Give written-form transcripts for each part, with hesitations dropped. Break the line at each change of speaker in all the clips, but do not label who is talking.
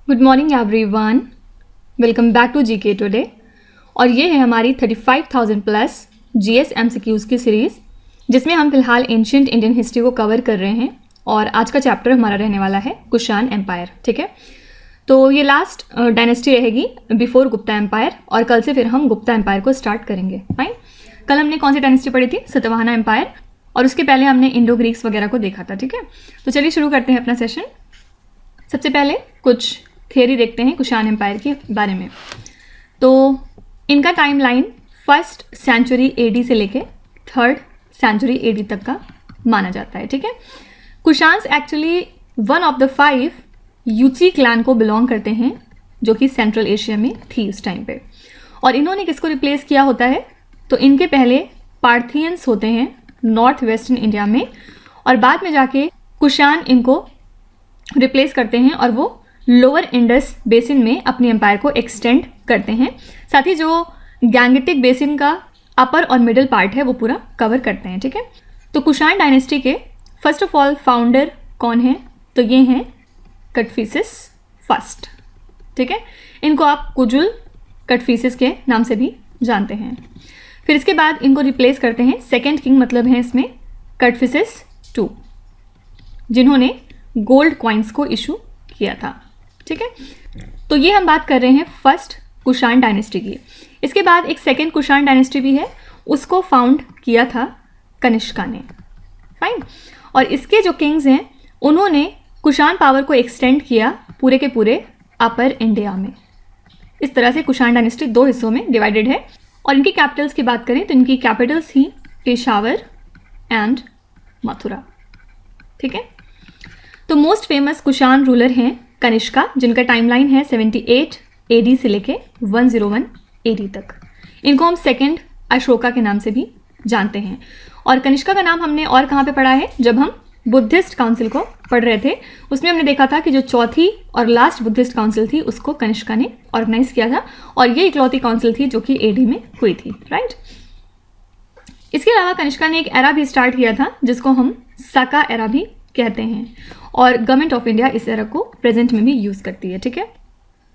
Good morning everyone, welcome back to GK today. और ये है हमारी 35,000 प्लस जीएस एमसीक्यूज़ की सीरीज़, जिसमें हम फिलहाल एंशिएंट इंडियन हिस्ट्री को कवर कर रहे हैं। और आज का चैप्टर हमारा रहने वाला है कुषाण एम्पायर। ठीक है, तो ये लास्ट डायनेस्टी रहेगी बिफोर गुप्ता एम्पायर, और कल से फिर हम गुप्ता एम्पायर को स्टार्ट करेंगे। फाइन, कल हमने कौन सी डायनेस्टी पढ़ी थी? सातवाहना एम्पायर, और उसके पहले हमने इंडो ग्रीक्स वगैरह को देखा था। ठीक है, तो चलिए शुरू करते हैं अपना सेशन। सबसे पहले कुछ थियरी देखते हैं कुषाण एम्पायर के बारे में। तो इनका टाइमलाइन 1st सेंचुरी एडी से लेके 3rd सेंचुरी एडी तक का माना जाता है। ठीक है, Kushans actually one of the 5 Yuezhi clan को बिलोंग करते हैं, जो कि सेंट्रल एशिया में थी उस टाइम पे। और इन्होंने किसको रिप्लेस किया होता है? तो इनके पहले पार्थियंस होते हैं नॉर्थ वेस्टर्न इंडिया में, और बाद में जाके कुषाण इनको रिप्लेस करते हैं और वो लोअर इंडस बेसिन में अपनी एम्पायर को एक्सटेंड करते हैं। साथ ही जो गैंगेटिक बेसिन का अपर और मिडिल पार्ट है वो पूरा कवर करते हैं। ठीक है, तो कुषाण डायनेस्टी के फर्स्ट ऑफ ऑल फाउंडर कौन है? तो ये हैं कटफिसिस फर्स्ट। ठीक है, इनको आप कुजुल कटफिसिस के नाम से भी जानते हैं। फिर इसके बाद इनको रिप्लेस करते हैं सेकेंड किंग, मतलब हैं इसमें कटफिसिस 2, जिन्होंने गोल्ड कॉइन्स को इशू किया था। ठीक है, तो ये हम बात कर रहे हैं फर्स्ट कुषाण डायनेस्टी की। इसके बाद एक सेकेंड कुषाण डायनेस्टी भी है, उसको फाउंड किया था कनिष्का ने। फाइन, और इसके जो किंग्स हैं उन्होंने कुषाण पावर को एक्सटेंड किया पूरे के पूरे अपर इंडिया में। इस तरह से कुषाण डायनेस्टी 2 हिस्सों में डिवाइडेड है। और इनकी कैपिटल्स की बात करें तो इनकी Capitals he Peshawar and Mathura. ठीक है, तो मोस्ट फेमस कुषाण रूलर हैं कनिष्का, जिनका टाइमलाइन है 78 एडी से लेके 101 एडी तक। इनको हम सेकंड अशोका के नाम से भी जानते हैं। और कनिष्का का नाम हमने और कहाँ पे पढ़ा है? जब हम बुद्धिस्ट काउंसिल को पढ़ रहे थे, उसमें हमने देखा था कि जो चौथी और लास्ट बुद्धिस्ट काउंसिल थी उसको कनिष्का ने ऑर्गेनाइज किया था, और ये इकलौती काउंसिल थी जो कि एडी में हुई थी। राइट, इसके अलावा कनिष्का ने एक एरा भी स्टार्ट किया था जिसको हम साका एरा भी कहते हैं, और गवर्नमेंट ऑफ इंडिया इस एरा को प्रेजेंट में भी यूज़ करती है। ठीक है,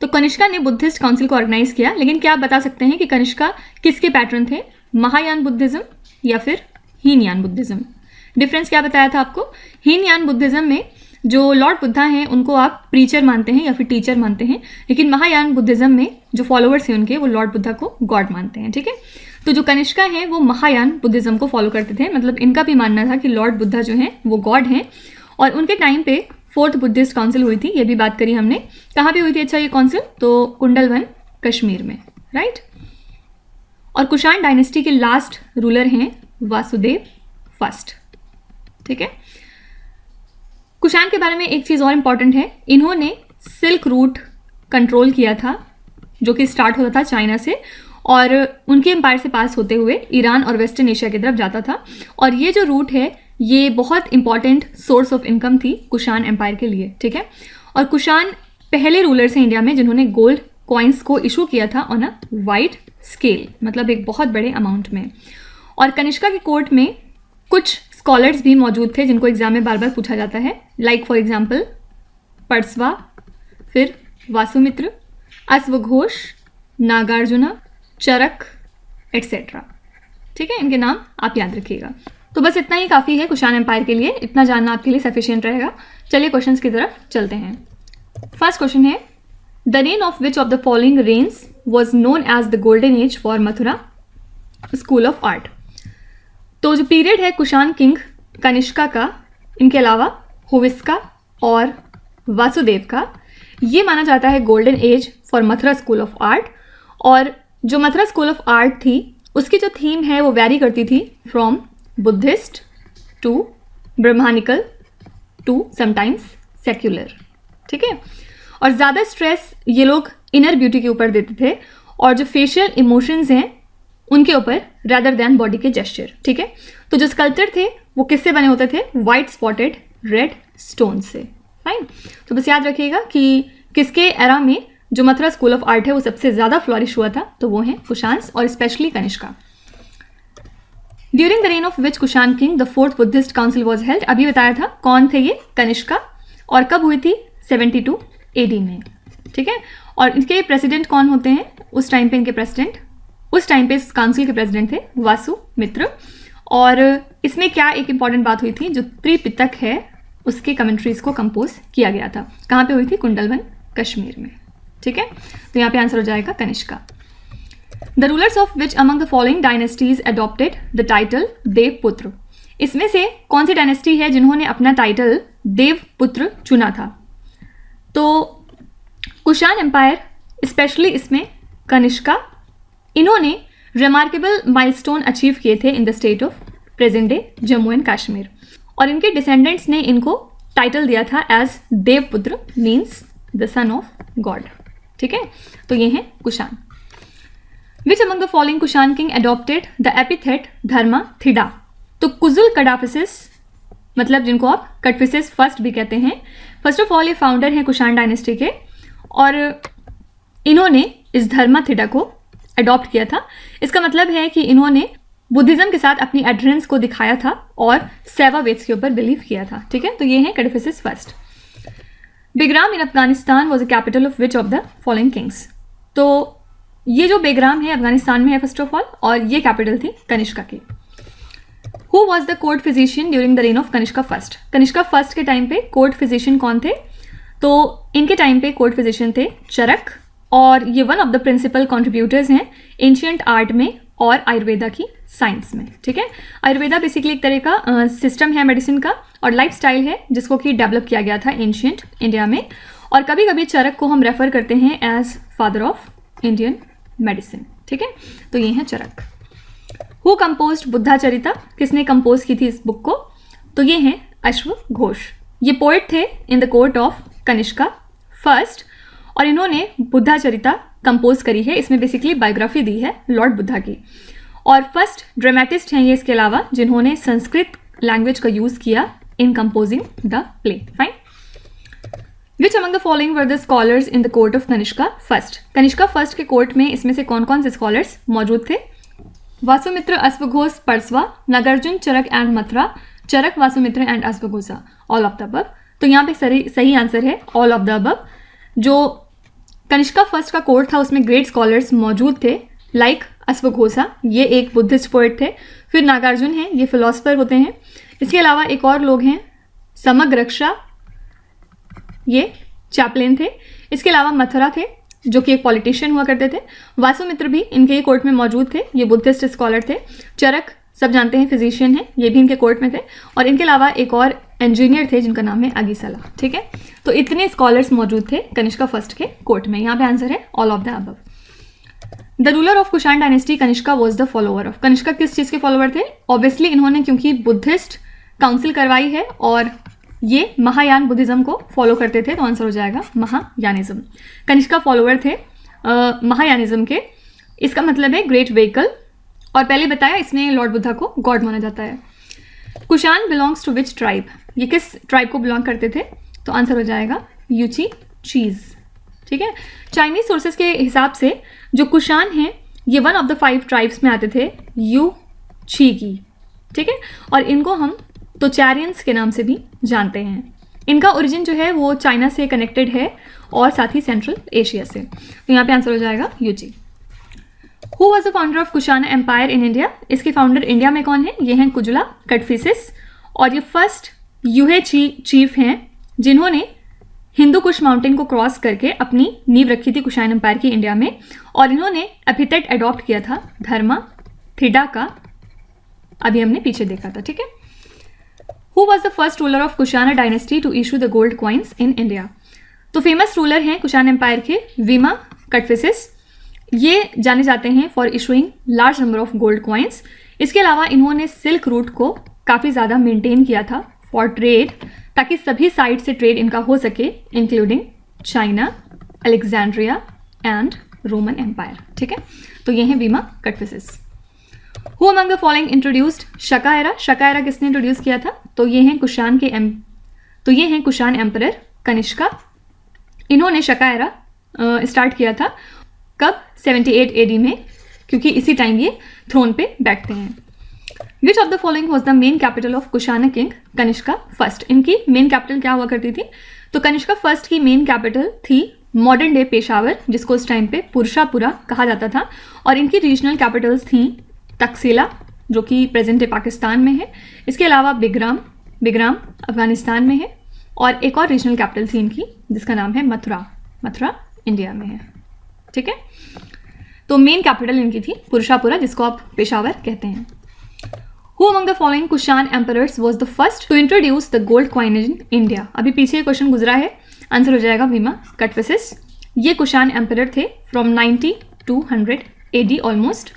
तो कनिष्का ने बुद्धिस्ट काउंसिल को ऑर्गेनाइज किया, लेकिन क्या आप बता सकते हैं कि कनिष्का किसके पैटर्न थे? महायान बुद्धिज्म या फिर हीनयान बुद्धिज्म? डिफरेंस क्या बताया था आपको? हीनयान बुद्धिज्म में जो लॉर्ड बुद्धा हैं उनको आप प्रीचर मानते हैं या फिर टीचर मानते हैं, लेकिन महायान बुद्धिज्म में जो फॉलोअर्स हैं उनके वो लॉर्ड बुद्धा को गॉड मानते हैं। ठीक है, तो जो कनिष्का हैं वो महायान बुद्धिज्म को फॉलो करते थे, मतलब इनका भी मानना था कि लॉर्ड बुद्धा जो हैं वो गॉड हैं। और उनके टाइम पे 4th बुद्धिस्ट काउंसिल हुई थी, ये भी बात करी हमने। कहाँ पे हुई थी अच्छा ये काउंसिल? तो कुंडलवन कश्मीर में। राइट, और कुषाण डायनेस्टी के लास्ट रूलर हैं वासुदेव फर्स्ट। ठीक है, कुषाण के बारे में एक चीज़ और इम्पॉर्टेंट है, इन्होंने सिल्क रूट कंट्रोल किया था, जो कि स्टार्ट होता था चाइना से और उनके एम्पायर से पास होते हुए ईरान और वेस्टर्न एशिया की तरफ जाता था। और ये जो रूट है ये बहुत इंपॉर्टेंट सोर्स ऑफ इनकम थी कुषाण एम्पायर के लिए। ठीक है, और कुषाण पहले रूलर्स हैं इंडिया में जिन्होंने गोल्ड कॉइन्स को इशू किया था ऑन अ वाइड स्केल, मतलब एक बहुत बड़े अमाउंट में। और कनिष्का की कोर्ट में कुछ स्कॉलर्स भी मौजूद थे जिनको एग्जाम में बार बार पूछा जाता है, लाइक फॉर एग्जाम्पल पर्सवा, फिर वासुमित्र, अश्वघोष, नागार्जुना, चरक एट्सेट्रा। ठीक है, इनके नाम आप याद रखिएगा। तो बस इतना ही काफ़ी है कुषाण एम्पायर के लिए, इतना जानना आपके लिए सफिशिएंट रहेगा। चलिए क्वेश्चंस की तरफ चलते हैं। फर्स्ट क्वेश्चन है, the reign of which of the following reigns was known as the golden age for Mathura school of art? तो जो पीरियड है कुषाण किंग कनिष्का का, इनके अलावा हुविस्का और वासुदेव का, ये माना जाता है golden age for Mathura school of art. और जो मथुरा स्कूल ऑफ आर्ट थी उसकी जो थीम है वो वैरी करती थी from Buddhist to Brahmanical to sometimes secular. ठीक है, और ज़्यादा स्ट्रेस ये लोग इनर ब्यूटी के ऊपर देते थे और जो फेशियल इमोशंस हैं उनके ऊपर रादर दैन बॉडी के जेस्चर। ठीक है, तो जो स्कल्पचर थे वो किससे बने होते थे? वाइट स्पॉटेड रेड स्टोन से। फाइन, तो बस याद रखिएगा कि किसके एरा में जो मथुरा स्कूल ऑफ आर्ट है वो सबसे ज़्यादा फ्लॉरिश हुआ था, तो वो हैं कुषाण्स और specially Kanishka. During the reign of which Kushan king the 4th Buddhist council was held? अभी बताया था कौन थे ये? कनिष्का। और कब हुई थी? 72 एडी में। ठीक है। और इनके प्रेसिडेंट कौन होते हैं उस टाइम पे? इनके प्रेसिडेंट उस टाइम पे इस काउंसिल के प्रेसिडेंट थे वासुमित्र। और इसमें क्या एक इंपॉर्टेंट बात हुई थी, जो त्रिपिटक है उसके कमेंट्रीज को कंपोज किया गया था। कहाँ पे हुई थी? कुंडलवन, कश्मीर में, ठीक है। तो यहाँ पे आंसर हो जाएगा Kanishka. The rulers of which among the following dynasties adopted the title Devaputra? इसमें से कौन सी डायनेस्टी है जिन्होंने अपना टाइटल देवपुत्र चुना था? तो कुषाण एम्पायर, स्पेशली इसमें कनिष्का, इन्होंने रिमार्केबल माइलस्टोन अचीव किए थे in the state of present day Jammu and Kashmir. और इनके डिसेंडेंट्स ने इनको टाइटल दिया था as Devaputra, means the son of God, ठीक है। तो ये हैं Kushan. Which among the following Kushan king adopted the epithet Dharma Thida? तो कुजुल कडाफिसिस, मतलब जिनको आप कटफिसिस फर्स्ट भी कहते हैं, फर्स्ट ऑफ ऑल ये फाउंडर हैं कुषाण डायनेस्टी के, और इन्होंने इस धर्मा थिडा को अडॉप्ट किया था। इसका मतलब है कि इन्होंने बुद्धिज्म के साथ अपनी एडरेंस को दिखाया था और सेवा वेद्स के ऊपर बिलीव किया था, ठीक है। तो ये है Kadphises first. Begram in Afghanistan was the capital of which of the following kings? तो ये जो बेग्राम है अफगानिस्तान में है फर्स्ट ऑफ ऑल, और ये कैपिटल थी कनिष्का की। Who was the court physician during the reign of Kanishka first? Kanishka first के टाइम पे कोर्ट फिजिशियन कौन थे? तो इनके टाइम पे कोर्ट फिजिशियन थे चरक, और ये one of the principal contributors हैं एंशियंट आर्ट में और आयुर्वेदा की साइंस में, ठीक है। आयुर्वेदा बेसिकली एक तरह का सिस्टम है मेडिसिन का और लाइफस्टाइल है जिसको कि डेवलप किया गया था एंशियंट इंडिया में। और कभी कभी चरक को हम रेफर करते हैं as father of Indian medicine, ठीक है। तो ये हैं चरक। Who composed Buddha Charita? किसने कंपोज की थी इस बुक को? तो ये हैं अश्वघोष। ये पोएट थे in the court of Kanishka first, और इन्होंने बुद्धा चरिता कंपोज करी है। इसमें बेसिकली बायोग्राफी दी है लॉर्ड बुद्धा की। और फर्स्ट ड्रामेटिस्ट हैं ये इसके अलावा जिन्होंने संस्कृत लैंग्वेज का यूज़ किया इन composing the play. Fine. Which among the following were the scholars in the court of Kanishka first? Kanishka first के कोर्ट में इसमें से कौन कौन से स्कॉलर्स मौजूद थे? वासुमित्र, अश्वघोष, परसवा, नागार्जुन, चरक and Mathura, Charak, Vasumitra and अश्वघोषा, all of the above. तो यहाँ पे सही आंसर है ऑल ऑफ द अबव। जो कनिष्का फर्स्ट का कोर्ट था उसमें ग्रेट स्कॉलर्स मौजूद थे, लाइक अश्वघोषा, ये एक बुद्धिस्ट पोएट थे। फिर नागार्जुन हैं, ये फिलोसफर होते हैं। इसके अलावा एक और लोग हैं समग्रक्षा, ये चैपलेन थे। इसके अलावा मथुरा थे जो कि एक पॉलिटिशियन हुआ करते थे। वासुमित्र भी इनके ही कोर्ट में मौजूद थे, ये बुद्धिस्ट स्कॉलर थे। चरक सब जानते हैं फिजिशियन हैं, ये भी इनके कोर्ट में थे। और इनके अलावा एक और इंजीनियर थे जिनका नाम है अगीसला, ठीक है। तो इतने स्कॉलर्स मौजूद थे कनिष्का फर्स्ट के कोर्ट में। यहाँ पे आंसर है all of the above. The ruler of Kushan dynasty Kanishka was the follower of? Kanishka किस चीज़ के फॉलोअर थे? ऑब्वियसली इन्होंने क्योंकि बुद्धिस्ट काउंसिल करवाई है और ये महायान बुद्धिज्म को फॉलो करते थे, तो आंसर हो जाएगा महायानिज्म। कनिष्का फॉलोअर थे महायानिज्म के। इसका मतलब है ग्रेट व्हीकल, और पहले बताया इसमें लॉर्ड बुद्धा को गॉड माना जाता है। Kushan belongs to which tribe? ये किस ट्राइब को बिलोंग करते थे? तो आंसर हो जाएगा यूची चीज, ठीक है। चाइनीज सोर्सेज के हिसाब से जो कुषाण हैं ये वन ऑफ द 5 ट्राइब्स में आते थे यू ची की, ठीक है। और इनको हम तोचारियंस के नाम से भी जानते हैं। इनका ओरिजिन जो है वो चाइना से कनेक्टेड है और साथ ही सेंट्रल एशिया से। तो यहाँ पे आंसर हो जाएगा Yuezhi. Who was the founder of Kushan empire in India? इसके फाउंडर इंडिया में कौन है? ये हैं कुजुला कटफिसिस, और ये फर्स्ट यूहे चीफ हैं जिन्होंने हिंदू कुश माउंटेन को क्रॉस करके अपनी नींव रखी थी कुषाण एम्पायर की इंडिया में। और इन्होंने एपिथेट अडॉप्ट किया था धर्मा थिडा का, अभी हमने पीछे देखा था, ठीक है। Who was the first ruler of Kushan dynasty to issue the gold coins in India? तो फेमस रूलर हैं कुषाण एम्पायर के वीमा कटफिसिस। ये जाने जाते हैं for issuing large number of gold coins. इसके अलावा इन्होंने सिल्क रूट को काफ़ी ज़्यादा मेंटेन किया था फॉर ट्रेड, ताकि सभी साइड से ट्रेड इनका हो सके, including China, Alexandria and Roman Empire, ठीक है। तो ये हैं Vima Kadphises. Who among the following introduced Shaka era? Shaka era किसने इंट्रोड्यूस किया था? तो ये हैं कुषाण एम्परर कनिष्का। इन्होंने शका एरा स्टार्ट किया था कब? 78 AD में, क्योंकि इसी टाइम ये थ्रोन पे बैठते हैं। Which of the following was the main capital of Kushan king Kanishka first? इनकी मेन कैपिटल क्या हुआ करती थी? तो कनिष्का फर्स्ट की मेन कैपिटल थी मॉडर्न डे पेशावर, जिसको उस टाइम पे पुरुषापुरा कहा जाता था, और इनकी रीजनल कैपिटल्स थी तकसीला, जो कि प्रेजेंट डे पाकिस्तान में है। इसके अलावा बिग्राम अफगानिस्तान में है, और एक और रीजनल कैपिटल थी इनकी जिसका नाम है मथुरा इंडिया में है। ठीक है, तो मेन कैपिटल इनकी थी पुरुषापुरा, जिसको आप पेशावर कहते हैं। Who among the following Kushan emperors was the first to introduce the gold coinage in India? अभी पीछे क्वेश्चन गुजरा है, आंसर हो जाएगा भीमा कटफिसिस। ये कुशान एम्परर थे फ्रॉम 90 to 100 AD ऑलमोस्ट,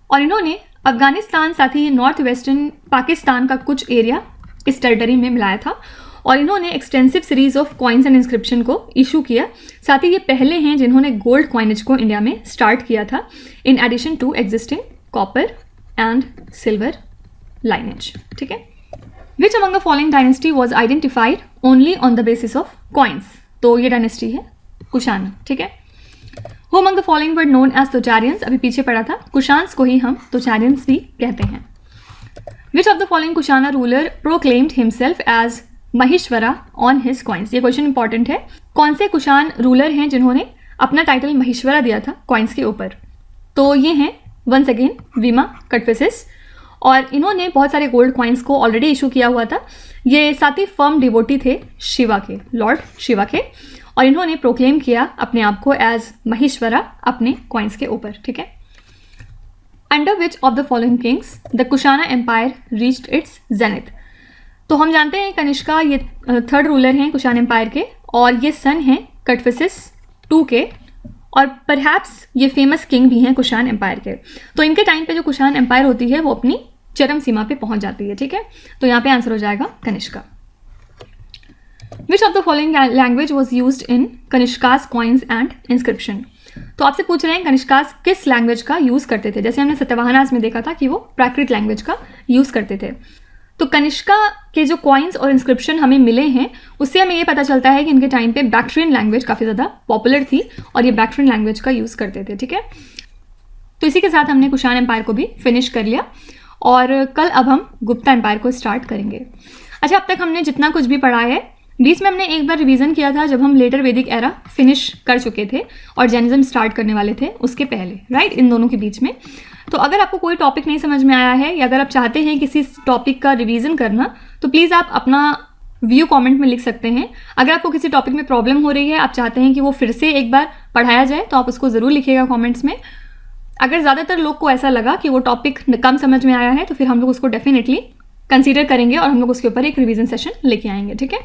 और इन्होंने अफगानिस्तान साथ ही नॉर्थ वेस्टर्न पाकिस्तान का कुछ एरिया इस टेरिटरी में मिलाया था, और इन्होंने extensive series of coins and inscription को इशू किया। साथ ही ये पहले हैं जिन्होंने गोल्ड कॉइनेज को इंडिया में स्टार्ट किया था, in addition to existing copper and silver lineage. ठीक है, which among the following dynasty was identified only on the basis of coins? तो ये डायनेस्टी है कुशान। ठीक है, who among the following were known as Tocharians? अभी पीछे पढ़ा था, कुशान्स को ही हम तोचारियंस भी कहते हैं। Which of the following Kushana ruler proclaimed himself as Maheshwara on his coins? ये क्वेश्चन इंपॉर्टेंट है। कौन से कुशान रूलर हैं जिन्होंने अपना टाइटल महेश्वरा दिया था कॉइन्स के ऊपर? तो ये हैं वंस अगेन वीमा कटफिसिस, और इन्होंने बहुत सारे गोल्ड कॉइन्स को ऑलरेडी इशू किया हुआ था। ये साथ ही फर्म डिवोटी थे शिवा के, लॉर्ड शिवा के, और इन्होंने प्रोक्लेम किया अपने आप को एज महेश्वरा अपने कॉइन्स के ऊपर। ठीक है, under which of the following kings the Kushana empire reached its zenith? तो हम जानते हैं कनिष्का ये थर्ड रूलर हैं कुशान एम्पायर के, और ये सन हैं कटफिसिस 2 के, और परहैप्स ये फेमस किंग भी हैं कुशान एम्पायर के। तो इनके टाइम पे जो कुशान एम्पायर होती है वो अपनी चरम सीमा पे पहुंच जाती है। ठीक है, तो यहाँ पे आंसर हो जाएगा Kanishka. Which of the following language was used in Kanishka's coins and inscription? तो आपसे पूछ रहे हैं कनिष्कास किस लैंग्वेज का यूज़ करते थे। जैसे हमने सत्यवाहनास में देखा था कि वो प्राकृत लैंग्वेज का यूज़ करते थे। तो कनिष्का के जो कॉइन्स और इंस्क्रिप्शन हमें मिले हैं उससे हमें ये पता चलता है कि इनके टाइम पे बैक्ट्रियन लैंग्वेज काफ़ी ज़्यादा पॉपुलर थी और ये बैक्ट्रियन लैंग्वेज का यूज़ करते थे। ठीक है, तो इसी के साथ हमने कुशान एम्पायर को भी फिनिश कर लिया, और कल अब हम गुप्ता एम्पायर को स्टार्ट करेंगे। अच्छा, अब तक हमने जितना कुछ भी पढ़ा है, बीच में हमने एक बार रिवीजन किया था जब हम लेटर वैदिक एरा फिनिश कर चुके थे और जैनिज्म स्टार्ट करने वाले थे उसके पहले, राइट, इन दोनों के बीच में। तो अगर आपको कोई टॉपिक नहीं समझ में आया है या अगर आप चाहते हैं किसी टॉपिक का रिवीजन करना, तो प्लीज़ आप अपना व्यू कमेंट में लिख सकते हैं। अगर आपको किसी टॉपिक में प्रॉब्लम हो रही है, आप चाहते हैं कि वो फिर से एक बार पढ़ाया जाए, तो आप उसको ज़रूर लिखिएगा कमेंट्स में। अगर ज़्यादातर लोग को ऐसा लगा कि वो टॉपिक कम समझ में आया है, तो फिर हम लोग उसको डेफिनेटली कंसीडर करेंगे और हम लोग उसके ऊपर एक रिवीजन सेशन लेके आएंगे। ठीक है,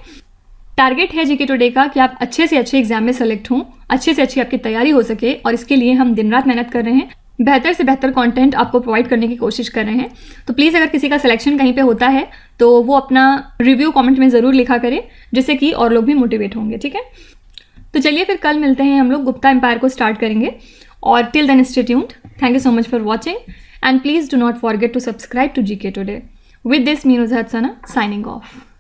टारगेट है जीके टुडे का कि आप अच्छे से अच्छे एग्जाम में सेलेक्ट हों, अच्छे से अच्छी आपकी तैयारी हो सके, और इसके लिए हम दिन रात मेहनत कर रहे हैं, बेहतर से बेहतर कंटेंट आपको प्रोवाइड करने की कोशिश कर रहे हैं। तो प्लीज़ अगर किसी का सिलेक्शन कहीं पे होता है तो वो अपना रिव्यू कमेंट में ज़रूर लिखा करे, जिससे कि और लोग भी मोटिवेट होंगे। ठीक है, तो चलिए फिर कल मिलते हैं, हम लोग गुप्ता एम्पायर को स्टार्ट करेंगे, और till then stay tuned. Thank you so much for watching, and please do not forget to subscribe to GK today. With this Meenu Jahat Sana signing of.